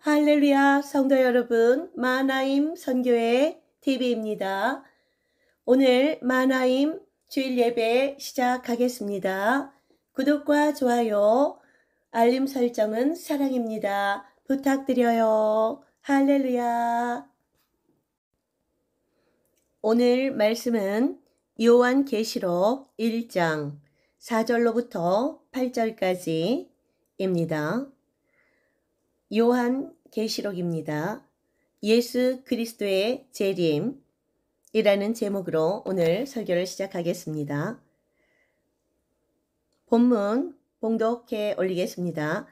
할렐루야, 성도 여러분, 마나임 선교회 TV입니다. 오늘 마나임 주일 예배 시작하겠습니다. 구독과 좋아요, 알림 설정은 사랑입니다. 부탁드려요. 할렐루야. 오늘 말씀은 요한계시록 1장 4절로부터 8절까지입니다. 요한계시록입니다. 예수 그리스도의 재림이라는 제목으로 오늘 설교를 시작하겠습니다. 본문 봉독해 올리겠습니다.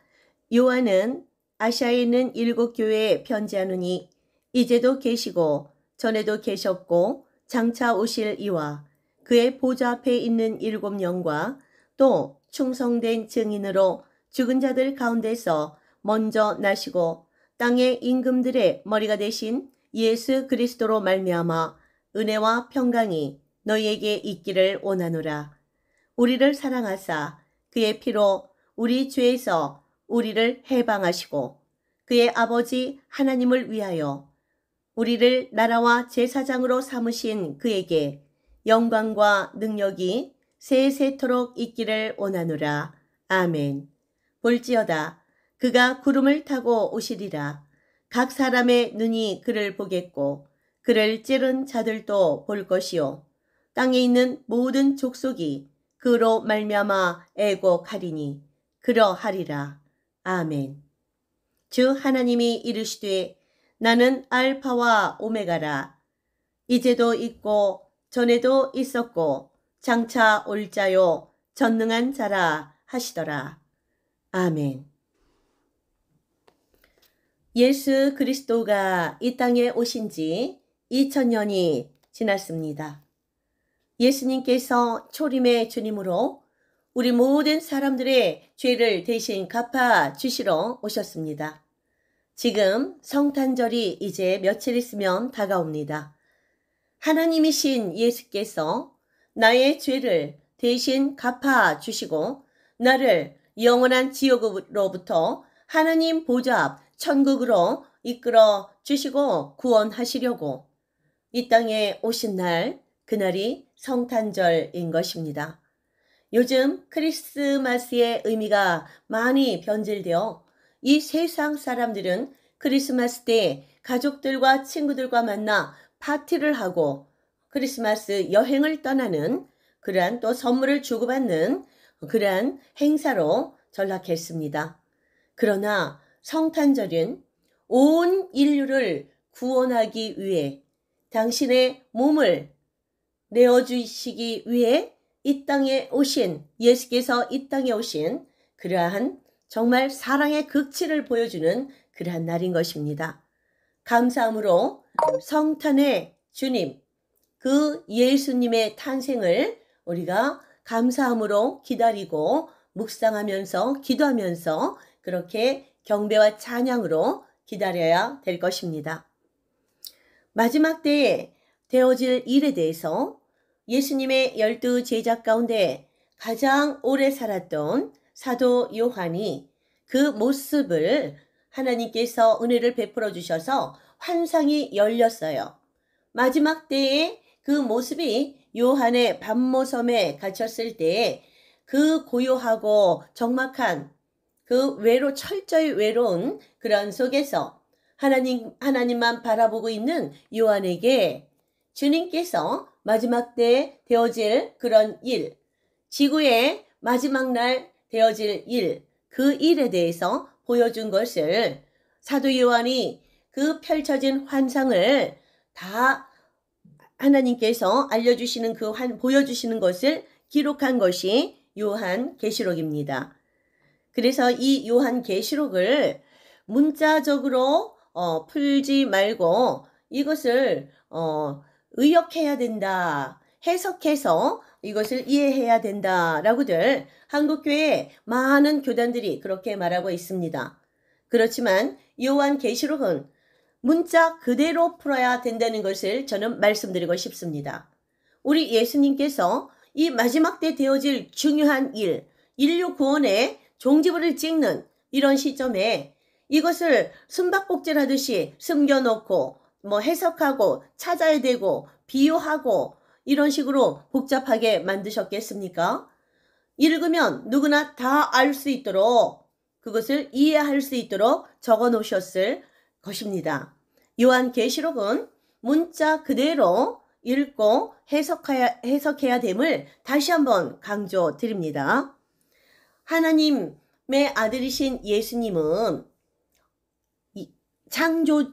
요한은 아시아에 있는 7 교회에 편지하노니 이제도 계시고 전에도 계셨고 장차 오실 이와 그의 보좌 앞에 있는 7 영과 또 충성된 증인으로 죽은 자들 가운데서 먼저 나시고 땅의 임금들의 머리가 되신 예수 그리스도로 말미암아 은혜와 평강이 너희에게 있기를 원하노라. 우리를 사랑하사 그의 피로 우리 죄에서 우리를 해방하시고 그의 아버지 하나님을 위하여 우리를 나라와 제사장으로 삼으신 그에게 영광과 능력이 세세토록 있기를 원하노라. 아멘. 볼지어다 그가 구름을 타고 오시리라. 각 사람의 눈이 그를 보겠고 그를 찌른 자들도 볼 것이요 땅에 있는 모든 족속이 그로 말미암아 애곡하리니 그러하리라. 아멘. 주 하나님이 이르시되 나는 알파와 오메가라. 이제도 있고 전에도 있었고 장차 올 자요 전능한 자라 하시더라. 아멘. 예수 그리스도가 이 땅에 오신 지 2000년이 지났습니다. 예수님께서 초림의 주님으로 우리 모든 사람들의 죄를 대신 갚아 주시러 오셨습니다. 지금 성탄절이 이제 며칠 있으면 다가옵니다. 하나님이신 예수께서 나의 죄를 대신 갚아 주시고 나를 영원한 지옥으로부터 하나님 보좌 앞 천국으로 이끌어 주시고 구원하시려고 이 땅에 오신 날, 그날이 성탄절인 것입니다. 요즘 크리스마스의 의미가 많이 변질되어 이 세상 사람들은 크리스마스 때 가족들과 친구들과 만나 파티를 하고 크리스마스 여행을 떠나는 그러한 또 선물을 주고받는 그러한 행사로 전락했습니다. 그러나 성탄절은 온 인류를 구원하기 위해 당신의 몸을 내어주시기 위해 이 땅에 오신 예수께서 이 땅에 오신 그러한 정말 사랑의 극치를 보여주는 그러한 날인 것입니다. 감사함으로 성탄의 주님, 그 예수님의 탄생을 우리가 감사함으로 기다리고 묵상하면서 기도하면서 그렇게 경배와 찬양으로 기다려야 될 것입니다. 마지막 때에 되어질 일에 대해서 예수님의 12 제자 가운데 가장 오래 살았던 사도 요한이 그 모습을 하나님께서 은혜를 베풀어 주셔서 환상이 열렸어요. 마지막 때에 그 모습이 요한의 밤모섬에 갇혔을 때에 그 고요하고 적막한 그 철저히 외로운 그런 속에서 하나님만 바라보고 있는 요한에게 주님께서 마지막 때 되어질 그런 일, 지구의 마지막 날 되어질 일, 그 일에 대해서 보여준 것을 사도 요한이 그 펼쳐진 환상을 다 하나님께서 알려주시는 보여주시는 것을 기록한 것이 요한계시록입니다. 그래서 이 요한계시록을 문자적으로 풀지 말고 이것을 의역해야 된다, 해석해서 이것을 이해해야 된다라고들 한국교회 많은 교단들이 그렇게 말하고 있습니다. 그렇지만 요한계시록은 문자 그대로 풀어야 된다는 것을 저는 말씀드리고 싶습니다. 우리 예수님께서 이 마지막 때 되어질 중요한 일, 인류 구원의 종지부를 찍는 이런 시점에 이것을 숨바꼭질하듯이 숨겨놓고 뭐 해석하고 찾아야 되고 비유하고 이런 식으로 복잡하게 만드셨겠습니까? 읽으면 누구나 다 알 수 있도록 그것을 이해할 수 있도록 적어 놓으셨을 것입니다. 요한계시록은 문자 그대로 읽고 해석해야 됨을 다시 한번 강조드립니다. 하나님의 아들이신 예수님은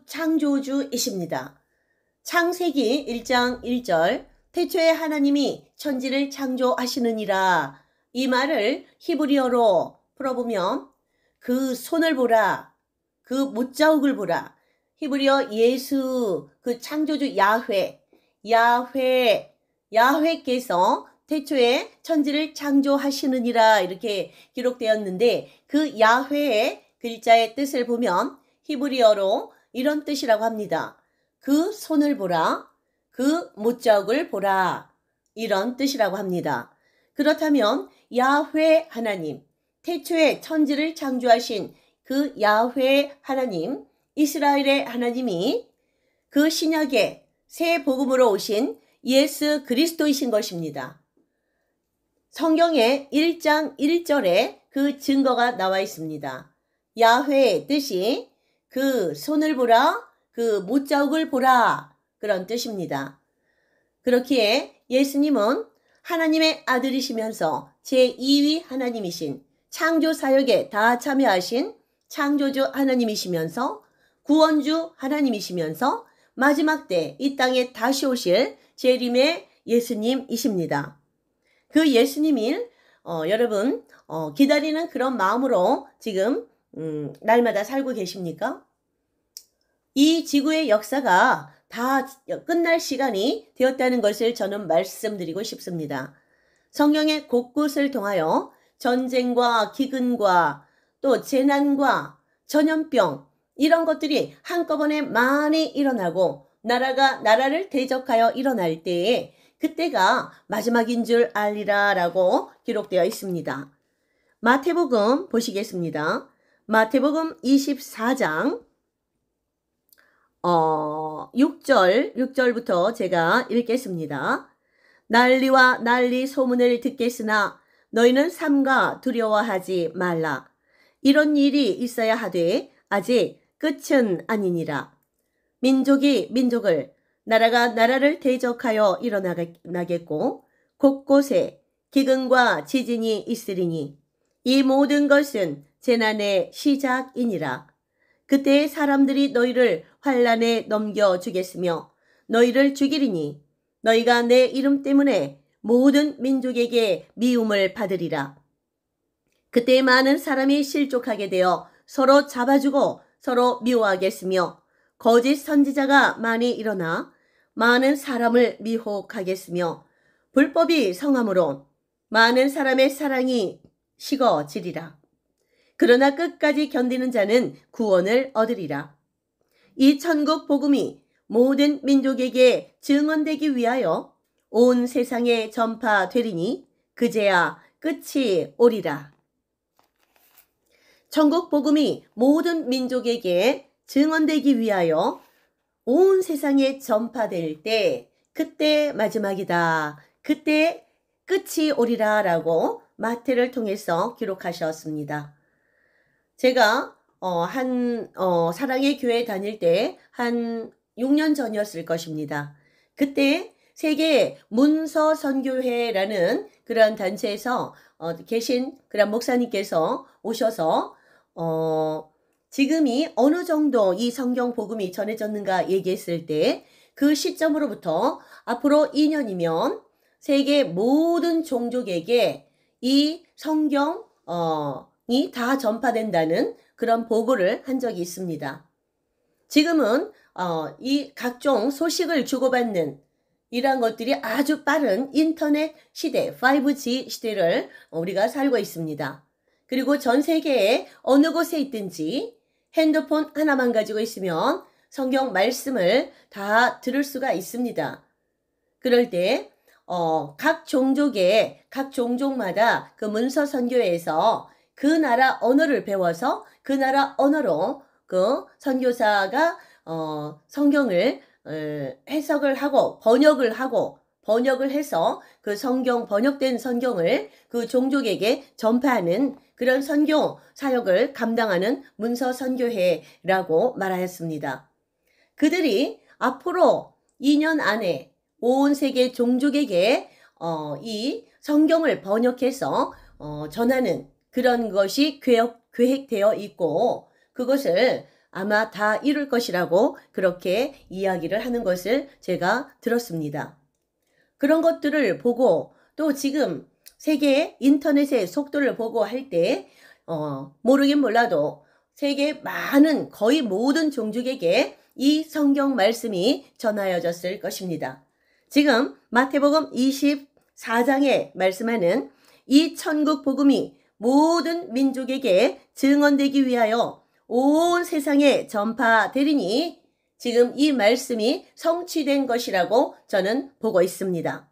창조주이십니다. 창세기 1장 1절 태초에 하나님이 천지를 창조하시느니라, 이 말을 히브리어로 풀어보면 그 손을 보라, 그 못자국을 보라. 히브리어 예수, 그 창조주 야훼께서 태초에 천지를 창조하시느니라 이렇게 기록되었는데, 그 야훼의 글자의 뜻을 보면 히브리어로 이런 뜻이라고 합니다. 그 손을 보라, 그 못자국을 보라, 이런 뜻이라고 합니다. 그렇다면 야훼 하나님, 태초에 천지를 창조하신 그 야훼 하나님, 이스라엘의 하나님이 그 신약의 새 복음으로 오신 예수 그리스도이신 것입니다. 성경의 1장 1절에 그 증거가 나와 있습니다. 야훼의 뜻이 그 손을 보라, 그 못자국을 보라, 그런 뜻입니다. 그렇기에 예수님은 하나님의 아들이시면서 제2위 하나님이신, 창조 사역에 다 참여하신 창조주 하나님이시면서 구원주 하나님이시면서 마지막 때 이 땅에 다시 오실 재림의 예수님이십니다. 그 예수님을 여러분 기다리는 그런 마음으로 지금 날마다 살고 계십니까? 이 지구의 역사가 다 끝날 시간이 되었다는 것을 저는 말씀드리고 싶습니다. 성경의 곳곳을 통하여 전쟁과 기근과 또 재난과 전염병, 이런 것들이 한꺼번에 많이 일어나고 나라가 나라를 대적하여 일어날 때에 그때가 마지막인 줄 알리라 라고 기록되어 있습니다. 마태복음 보시겠습니다. 마태복음 24장 6절부터 제가 읽겠습니다. 난리와 난리 소문을 듣겠으나 너희는 삼가 두려워하지 말라. 이런 일이 있어야 하되 아직 끝은 아니니라. 민족이 민족을, 나라가 나라를 대적하여 일어나겠고 곳곳에 기근과 지진이 있으리니 이 모든 것은 재난의 시작이니라. 그때 사람들이 너희를 환난에 넘겨주겠으며 너희를 죽이리니 너희가 내 이름 때문에 모든 민족에게 미움을 받으리라. 그때 많은 사람이 실족하게 되어 서로 잡아주고 서로 미워하겠으며 거짓 선지자가 많이 일어나 많은 사람을 미혹하겠으며 불법이 성함으로 많은 사람의 사랑이 식어지리라. 그러나 끝까지 견디는 자는 구원을 얻으리라. 이 천국 복음이 모든 민족에게 증언되기 위하여 온 세상에 전파되리니 그제야 끝이 오리라. 천국 복음이 모든 민족에게 증언되기 위하여 온 세상에 전파될 때 그때 마지막이다, 그때 끝이 오리라 라고 마태를 통해서 기록하셨습니다. 제가 사랑의 교회 다닐 때 한 6년 전이었을 것입니다. 그때 세계 문서 선교회라는 그런 단체에서 계신 그런 목사님께서 오셔서 지금이 어느 정도 이 성경 복음이 전해졌는가 얘기했을 때 그 시점으로부터 앞으로 2년이면 세계 모든 종족에게 이 성경이 다 전파된다는 그런 보고를 한 적이 있습니다. 지금은 이 각종 소식을 주고받는 이러한 것들이 아주 빠른 인터넷 시대, 5G 시대를 우리가 살고 있습니다. 그리고 전 세계에 어느 곳에 있든지 핸드폰 하나만 가지고 있으면 성경 말씀을 다 들을 수가 있습니다. 그럴 때 각 종족마다 그 문서 선교회에서 그 나라 언어를 배워서 그 나라 언어로 그 선교사가 성경을 해석을 하고 번역을 해서 그 성경 번역된 성경을 그 종족에게 전파하는 그런 선교 사역을 감당하는 문서 선교회라고 말하였습니다. 그들이 앞으로 2년 안에 온 세계 종족에게 이 성경을 번역해서 전하는 그런 것이 계획되어 있고 그것을 아마 다 이룰 것이라고 그렇게 이야기를 하는 것을 제가 들었습니다. 그런 것들을 보고 또 지금 세계 인터넷의 속도를 보고 할 때 모르긴 몰라도 세계 많은 거의 모든 종족에게 이 성경 말씀이 전하여졌을 것입니다. 지금 마태복음 24장에 말씀하는 이 천국 복음이 모든 민족에게 증언되기 위하여 온 세상에 전파되리니 지금 이 말씀이 성취된 것이라고 저는 보고 있습니다.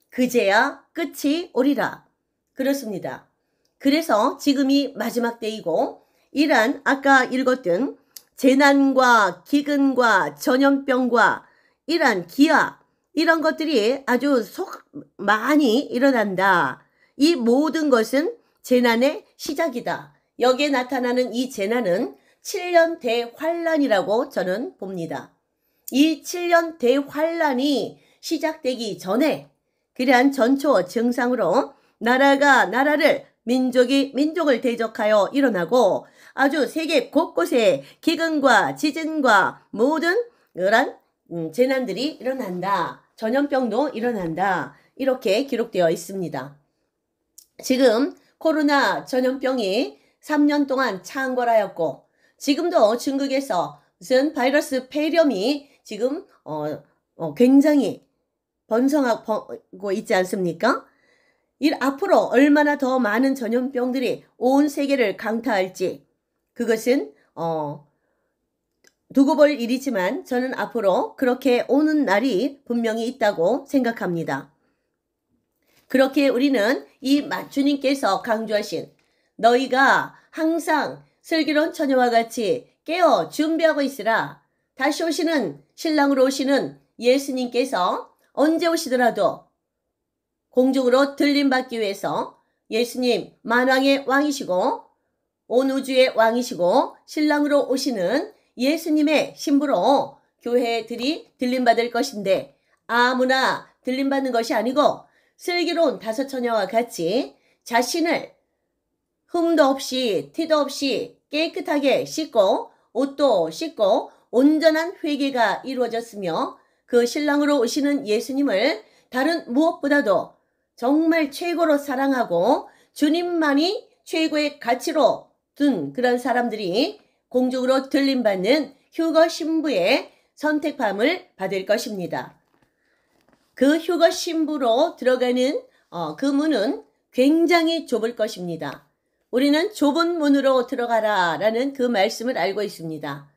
그제야 끝이 오리라. 그렇습니다. 그래서 지금이 마지막 때이고 이란 아까 읽었던 재난과 기근과 전염병과 이런 기아 이런 것들이 아주 많이 일어난다. 이 모든 것은 재난의 시작이다. 여기에 나타나는 이 재난은 7년 대환란이라고 저는 봅니다. 이 7년 대환란이 시작되기 전에 그러한 전초 증상으로 나라가 나라를 민족이 민족을 대적하여 일어나고 아주 세계 곳곳에 기근과 지진과 모든 그런 재난들이 일어난다. 전염병도 일어난다. 이렇게 기록되어 있습니다. 지금 코로나 전염병이 3년 동안 창궐하였고 지금도 중국에서 무슨 바이러스 폐렴이 지금 굉장히 번성하고 있지 않습니까? 앞으로 얼마나 더 많은 전염병들이 온 세계를 강타할지 그것은 두고 볼 일이지만 저는 앞으로 그렇게 오는 날이 분명히 있다고 생각합니다. 그렇게 우리는 이 주님께서 강조하신 너희가 항상 슬기로운 처녀와 같이 깨어 준비하고 있으라. 다시 오시는 신랑으로 오시는 예수님께서 언제 오시더라도 공중으로 들림받기 위해서 예수님 만왕의 왕이시고 온 우주의 왕이시고 신랑으로 오시는 예수님의 신부로 교회들이 들림받을 것인데 아무나 들림받는 것이 아니고 슬기로운 다섯 처녀와 같이 자신을 흠도 없이 티도 없이 깨끗하게 씻고 옷도 씻고 온전한 회개가 이루어졌으며 그 신랑으로 오시는 예수님을 다른 무엇보다도 정말 최고로 사랑하고 주님만이 최고의 가치로 둔 그런 사람들이 공중으로 들림받는 휴거 신부의 선택함을 받을 것입니다. 그 휴거 신부로 들어가는 그 문은 굉장히 좁을 것입니다. 우리는 좁은 문으로 들어가라 라는 그 말씀을 알고 있습니다.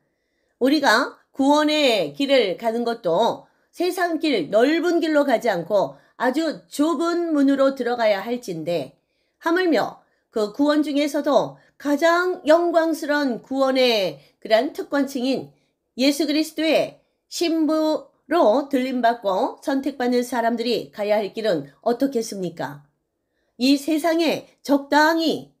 우리가 구원의 길을 가는 것도 세상 길, 넓은 길로 가지 않고 아주 좁은 문으로 들어가야 할진데 하물며 그 구원 중에서도 가장 영광스러운 구원의 그런 특권층인 예수 그리스도의 신부로 들림받고 선택받는 사람들이 가야 할 길은 어떻겠습니까? 이 세상에 적당히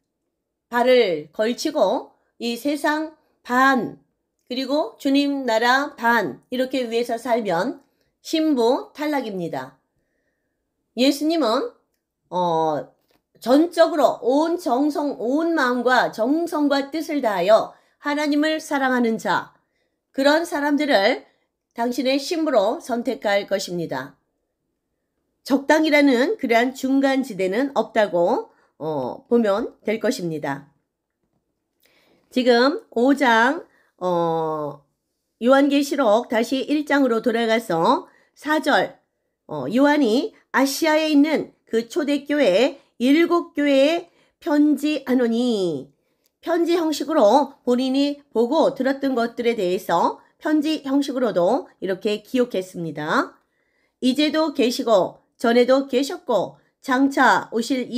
발을 걸치고 이 세상 반 그리고 주님 나라 반 이렇게 위해서 살면 신부 탈락입니다. 예수님은 전적으로 온 정성, 온 마음과 정성과 뜻을 다하여 하나님을 사랑하는 자, 그런 사람들을 당신의 신부로 선택할 것입니다. 적당이라는 그러한 중간지대는 없다고 보면 될 것입니다. 지금 5장 요한계시록 다시 1장으로 돌아가서 4절 요한이 아시아에 있는 그 초대교회 7교회에 편지하노니 편지 형식으로 본인이 보고 들었던 것들에 대해서 편지 형식으로도 이렇게 기록했습니다. 이제도 계시고 전에도 계셨고 장차 오실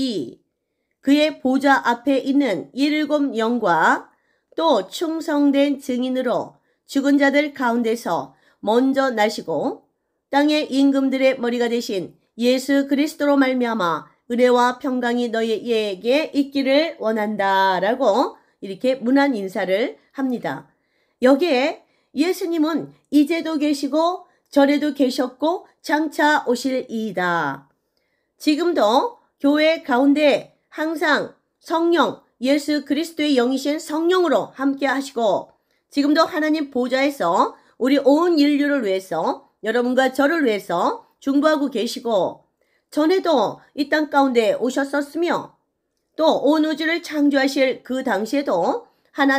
그의 보좌 앞에 있는 7 영과 또 충성된 증인으로 죽은 자들 가운데서 먼저 나시고 땅의 임금들의 머리가 되신 예수 그리스도로 말미암아 은혜와 평강이 너희에게 있기를 원한다 라고 이렇게 문안 인사를 합니다. 여기에 예수님은 이제도 계시고 전에도 계셨고 장차 오실 이이다. 지금도 교회 가운데 항상 성령, 예수 그리스도의 영이신 성령으로 함께 하시고 지금도 하나님 보좌에서 우리 온 인류를 위해서 여러분과 저를 위해서 중보하고 계시고 전에도 이 땅 가운데 오셨었으며 또 온 우주를 창조하실 그 당시에도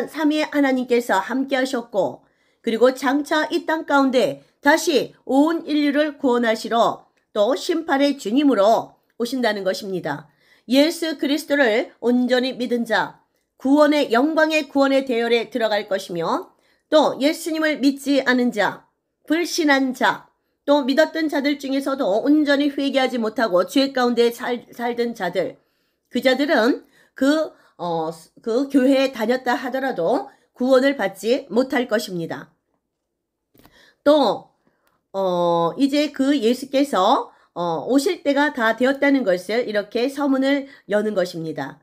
삼위의 하나님께서 함께 하셨고 그리고 장차 이 땅 가운데 다시 온 인류를 구원하시러 또 심판의 주님으로 오신다는 것입니다. 예수 그리스도를 온전히 믿은 자, 구원의 영광의 구원의 대열에 들어갈 것이며 또 예수님을 믿지 않은 자, 불신한 자, 또 믿었던 자들 중에서도 온전히 회개하지 못하고 죄 가운데 살던 자들, 그 자들은 그 교회에 다녔다 하더라도 구원을 받지 못할 것입니다. 또 이제 그 예수께서 오실 때가 다 되었다는 것을 이렇게 서문을 여는 것입니다.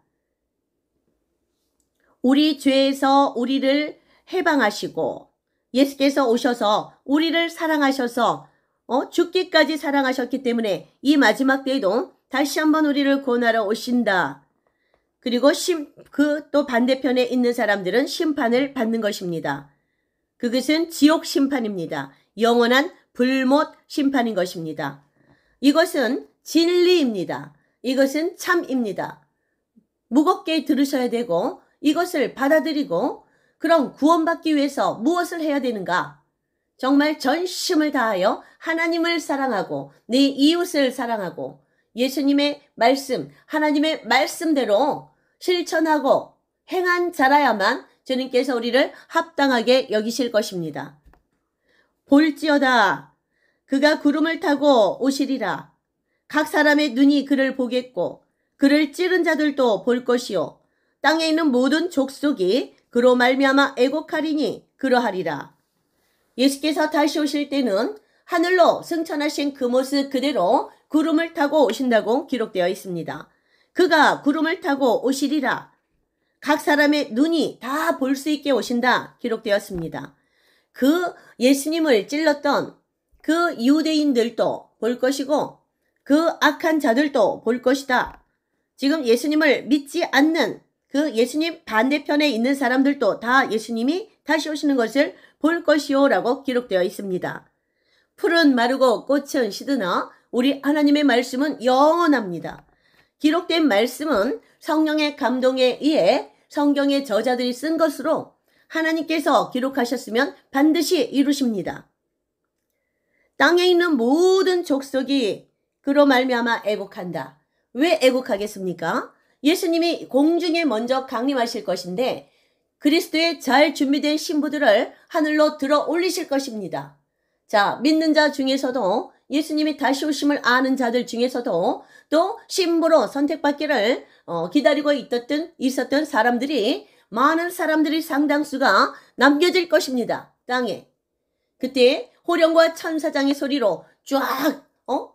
우리 죄에서 우리를 해방하시고 예수께서 오셔서 우리를 사랑하셔서 죽기까지 사랑하셨기 때문에 이 마지막 때에도 다시 한번 우리를 구원하러 오신다. 그리고 또 반대편에 있는 사람들은 심판을 받는 것입니다. 그것은 지옥 심판입니다. 영원한 불못 심판인 것입니다. 이것은 진리입니다. 이것은 참입니다. 무겁게 들으셔야 되고 이것을 받아들이고 그럼 구원받기 위해서 무엇을 해야 되는가? 정말 전심을 다하여 하나님을 사랑하고 내 이웃을 사랑하고 예수님의 말씀, 하나님의 말씀대로 실천하고 행한 자라야만 주님께서 우리를 합당하게 여기실 것입니다. 볼지어다 그가 구름을 타고 오시리라. 각 사람의 눈이 그를 보겠고 그를 찌른 자들도 볼 것이요 땅에 있는 모든 족속이 그로 말미암아 애곡하리니 그러하리라. 예수께서 다시 오실 때는 하늘로 승천하신 그 모습 그대로 구름을 타고 오신다고 기록되어 있습니다. 그가 구름을 타고 오시리라. 각 사람의 눈이 다 볼 수 있게 오신다 기록되었습니다. 그 예수님을 찔렀던 그 유대인들도 볼 것이고 그 악한 자들도 볼 것이다. 지금 예수님을 믿지 않는 그 예수님 반대편에 있는 사람들도 다 예수님이 다시 오시는 것을 볼 것이요 라고 기록되어 있습니다. 풀은 마르고 꽃은 시드나 우리 하나님의 말씀은 영원합니다. 기록된 말씀은 성령의 감동에 의해 성경의 저자들이 쓴 것으로 하나님께서 기록하셨으면 반드시 이루십니다. 땅에 있는 모든 족속이 그로 말미암아 애곡한다. 왜 애곡하겠습니까? 예수님이 공중에 먼저 강림하실 것인데 그리스도의 잘 준비된 신부들을 하늘로 들어 올리실 것입니다. 자, 믿는 자 중에서도 예수님이 다시 오심을 아는 자들 중에서도 또 신부로 선택받기를 기다리고 있었던 사람들이 많은 사람들이 상당수가 남겨질 것입니다. 땅에. 그때 호령과 천사장의 소리로 쫙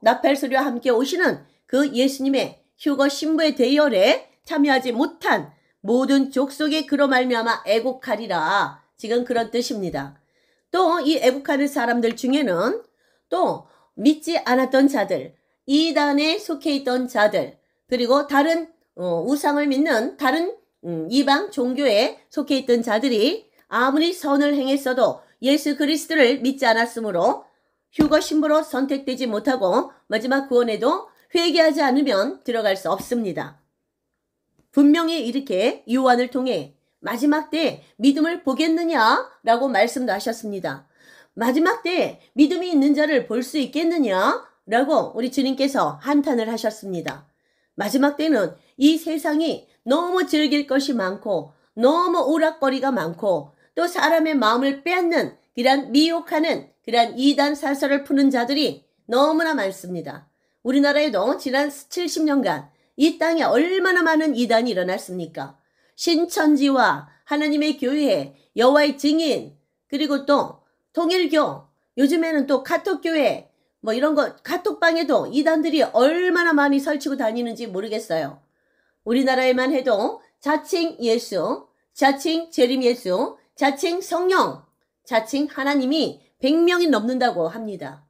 나팔 소리와 함께 오시는 그 예수님의 휴거 신부의 대열에 참여하지 못한 모든 족속이 그로 말미암아 애곡하리라. 지금 그런 뜻입니다. 또 이 애곡하는 사람들 중에는 또 믿지 않았던 자들, 이단에 속해 있던 자들, 그리고 다른 우상을 믿는 다른 이방 종교에 속해 있던 자들이 아무리 선을 행했어도 예수 그리스도를 믿지 않았으므로 휴거 신부로 선택되지 못하고 마지막 구원에도 회개하지 않으면 들어갈 수 없습니다. 분명히 이렇게 요한을 통해 마지막 때 믿음을 보겠느냐라고 말씀도 하셨습니다. 마지막 때 믿음이 있는 자를 볼 수 있겠느냐라고 우리 주님께서 한탄을 하셨습니다. 마지막 때는 이 세상이 너무 즐길 것이 많고 너무 오락거리가 많고 또 사람의 마음을 빼앗는 그런 미혹하는 그런 이단 사설을 푸는 자들이 너무나 많습니다. 우리나라에도 지난 70년간 이 땅에 얼마나 많은 이단이 일어났습니까? 신천지와 하나님의 교회, 여호와의 증인, 그리고 또 통일교, 요즘에는 또 카톡교회, 뭐 이런 거 카톡방에도 이단들이 얼마나 많이 설치고 다니는지 모르겠어요. 우리나라에만 해도 자칭 예수, 자칭 재림 예수, 자칭 성령, 자칭 하나님이 100명이 넘는다고 합니다.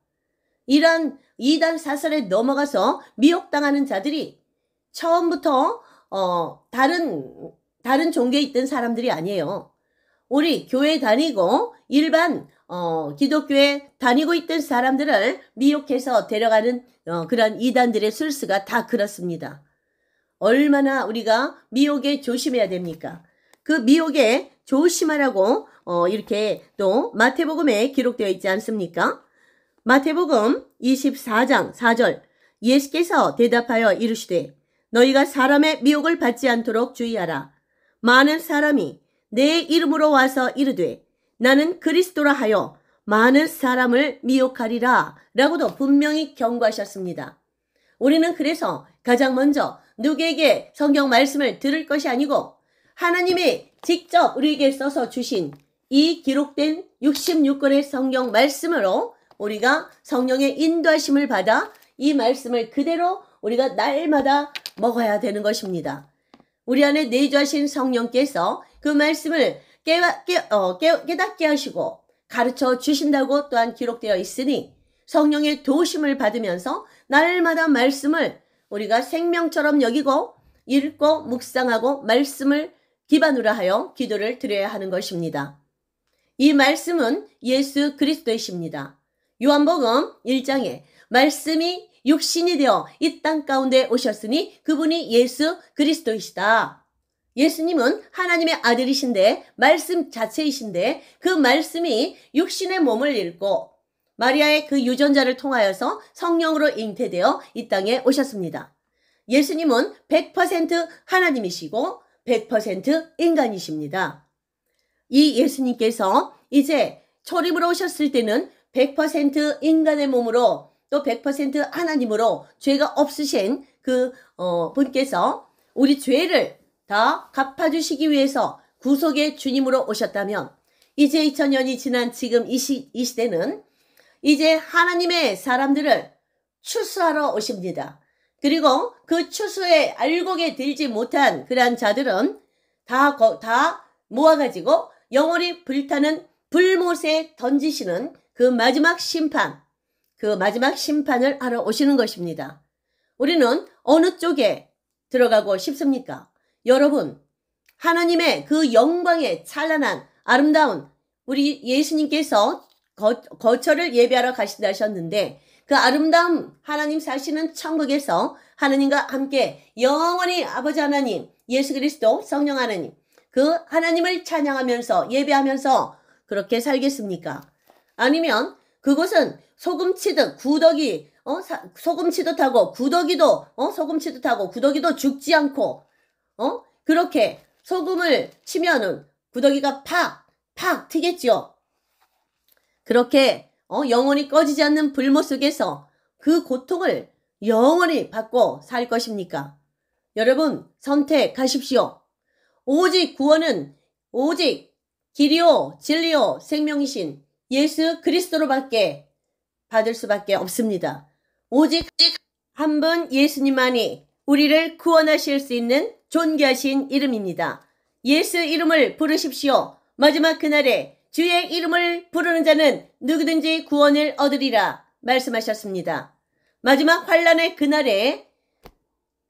이런 이단 사설에 넘어가서 미혹당하는 자들이 처음부터 다른 종교에 있던 사람들이 아니에요. 우리 교회 다니고 일반 기독교에 다니고 있던 사람들을 미혹해서 데려가는 그런 이단들의 술수가 다 그렇습니다. 얼마나 우리가 미혹에 조심해야 됩니까? 그 미혹에 조심하라고 이렇게 또 마태복음에 기록되어 있지 않습니까? 마태복음 24장 4절 예수께서 대답하여 이르시되 너희가 사람의 미혹을 받지 않도록 주의하라. 많은 사람이 내 이름으로 와서 이르되 나는 그리스도라 하여 많은 사람을 미혹하리라 라고도 분명히 경고하셨습니다. 우리는 그래서 가장 먼저 누구에게 성경 말씀을 들을 것이 아니고 하나님이 직접 우리에게 써서 주신 이 기록된 66권의 성경 말씀으로 우리가 성령의 인도하심을 받아 이 말씀을 그대로 우리가 날마다 먹어야 되는 것입니다. 우리 안에 내주하신 성령께서 그 말씀을 깨닫게 하시고 가르쳐 주신다고 또한 기록되어 있으니 성령의 도우심을 받으면서 날마다 말씀을 우리가 생명처럼 여기고 읽고 묵상하고 말씀을 기반으로 하여 기도를 드려야 하는 것입니다. 이 말씀은 예수 그리스도이십니다. 요한복음 1장에 말씀이 육신이 되어 이 땅 가운데 오셨으니 그분이 예수 그리스도이시다. 예수님은 하나님의 아들이신데 말씀 자체이신데 그 말씀이 육신의 몸을 입고 마리아의 그 유전자를 통하여서 성령으로 잉태되어 이 땅에 오셨습니다. 예수님은 100% 하나님이시고 100% 인간이십니다. 이 예수님께서 이제 초림으로 오셨을 때는 100% 인간의 몸으로 또 100% 하나님으로 죄가 없으신 그 분께서 우리 죄를 다 갚아주시기 위해서 구속의 주님으로 오셨다면 이제 2000년이 지난 지금 이 시대는 이제 하나님의 사람들을 추수하러 오십니다. 그리고 그 추수에 알곡에 들지 못한 그러한 자들은 다 모아가지고 영원히 불타는 불못에 던지시는 그 마지막 심판을 하러 오시는 것입니다. 우리는 어느 쪽에 들어가고 싶습니까? 여러분, 하나님의 그 영광의 찬란한 아름다운 우리 예수님께서 거처를 예배하러 가신다 하셨는데 그 아름다운 하나님 사시는 천국에서 하나님과 함께 영원히 아버지 하나님, 예수 그리스도, 성령 하나님, 그 하나님을 찬양하면서 예배하면서 그렇게 살겠습니까? 아니면 그곳은 소금치듯 구더기, 소금치도 타고 구더기도 소금치도 타고 구더기도 죽지 않고 그렇게 소금을 치면은 구더기가 팍 튀겠죠. 그렇게 영원히 꺼지지 않는 불못 속에서 그 고통을 영원히 받고 살 것입니까? 여러분 선택하십시오. 오직 구원은 오직 길이요 진리요 생명이신 예수 그리스도로밖에 받을 수밖에 없습니다. 오직 한 분 예수님만이 우리를 구원하실 수 있는 존귀하신 이름입니다. 예수 이름을 부르십시오. 마지막 그날에 주의 이름을 부르는 자는 누구든지 구원을 얻으리라 말씀하셨습니다. 마지막 환란의 그날에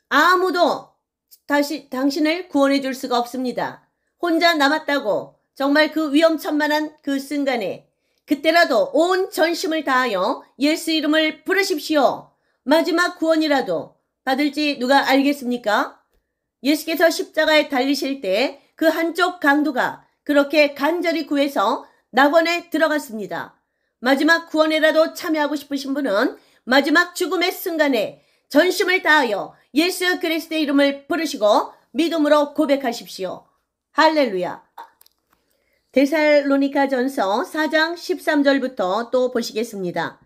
아무도 다시 당신을 구원해 줄 수가 없습니다. 혼자 남았다고 정말 그 위험천만한 그 순간에 그때라도 온 전심을 다하여 예수 이름을 부르십시오. 마지막 구원이라도 받을지 누가 알겠습니까? 예수께서 십자가에 달리실 때 그 한쪽 강도가 그렇게 간절히 구해서 낙원에 들어갔습니다. 마지막 구원에라도 참여하고 싶으신 분은 마지막 죽음의 순간에 전심을 다하여 예수 그리스도의 이름을 부르시고 믿음으로 고백하십시오. 할렐루야. 데살로니가전서 4장 13절부터 또 보시겠습니다.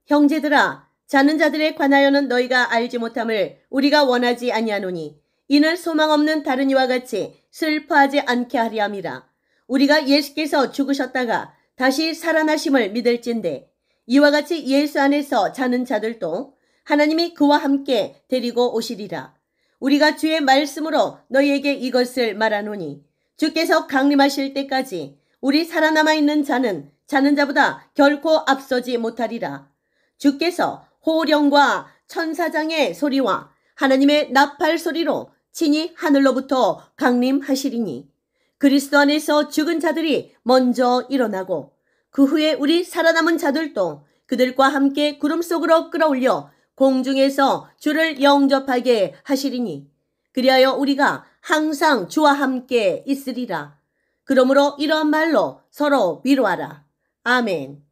형제들아, 자는 자들에 관하여는 너희가 알지 못함을 우리가 원하지 아니하노니 이는 소망 없는 다른 이와 같이 슬퍼하지 않게 하리 함이라. 우리가 예수께서 죽으셨다가 다시 살아나심을 믿을진대 이와 같이 예수 안에서 자는 자들도 하나님이 그와 함께 데리고 오시리라. 우리가 주의 말씀으로 너희에게 이것을 말하노니 주께서 강림하실 때까지 우리 살아남아 있는 자는 자는 자보다 결코 앞서지 못하리라. 주께서 호령과 천사장의 소리와 하나님의 나팔 소리로 친히 하늘로부터 강림하시리니 그리스도 안에서 죽은 자들이 먼저 일어나고 그 후에 우리 살아남은 자들도 그들과 함께 구름 속으로 끌어올려 공중에서 주를 영접하게 하시리니 그리하여 우리가 항상 주와 함께 있으리라. 그러므로 이러한 말로 서로 위로하라. 아멘.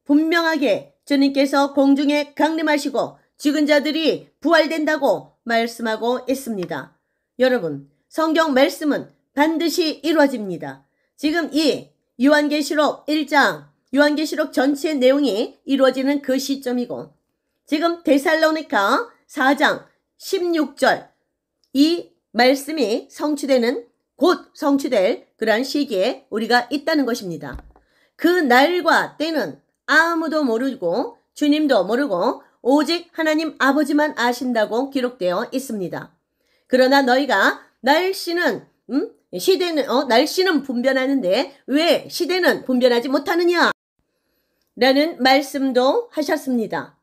분명하게 주님께서 공중에 강림하시고 죽은 자들이 부활된다고 말씀하고 있습니다. 여러분, 성경 말씀은 반드시 이루어집니다. 지금 이 요한계시록 1장, 요한계시록 전체의 내용이 이루어지는 그 시점이고 지금 데살로니가 4장 16절 이 말씀이 성취되는 곧 성취될 그러한 시기에 우리가 있다는 것입니다. 그 날과 때는 아무도 모르고 주님도 모르고 오직 하나님 아버지만 아신다고 기록되어 있습니다. 그러나 너희가 날씨는 날씨는 분별하는데 왜 시대는 분별하지 못하느냐? 라는 말씀도 하셨습니다.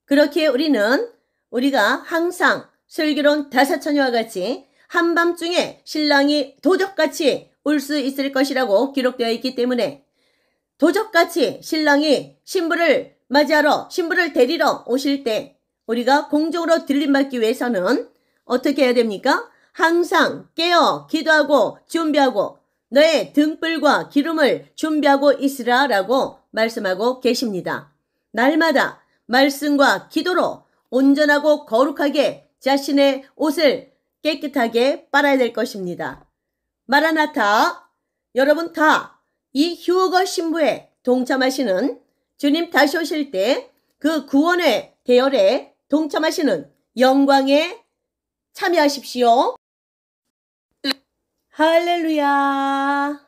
그렇게 우리가 항상 슬기로운 다사처녀와 같이 한밤중에 신랑이 도적같이 올 수 있을 것이라고 기록되어 있기 때문에 도적같이 신랑이 신부를 맞이하러 신부를 데리러 오실 때 우리가 공중으로 들림받기 위해서는 어떻게 해야 됩니까? 항상 깨어 기도하고 준비하고 너의 등불과 기름을 준비하고 있으라 라고 말씀하고 계십니다. 날마다 말씀과 기도로 온전하고 거룩하게 자신의 옷을 깨끗하게 빨아야 될 것입니다. 마라나타, 여러분 다 이 휴거 신부에 동참하시는 주님 다시 오실 때 그 구원의 대열에 동참하시는 영광에 참여하십시오. 할렐루야.